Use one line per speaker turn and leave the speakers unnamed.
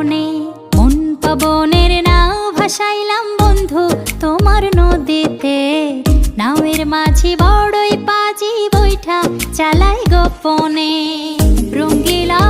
মনে। মন পবনের নাও ভাসাইলাম বন্ধু তোমার নদীতে। নাওয়ের মাঝি বড়ই পাজি বৈঠা চালাই গোপনে। রঙ্গিলা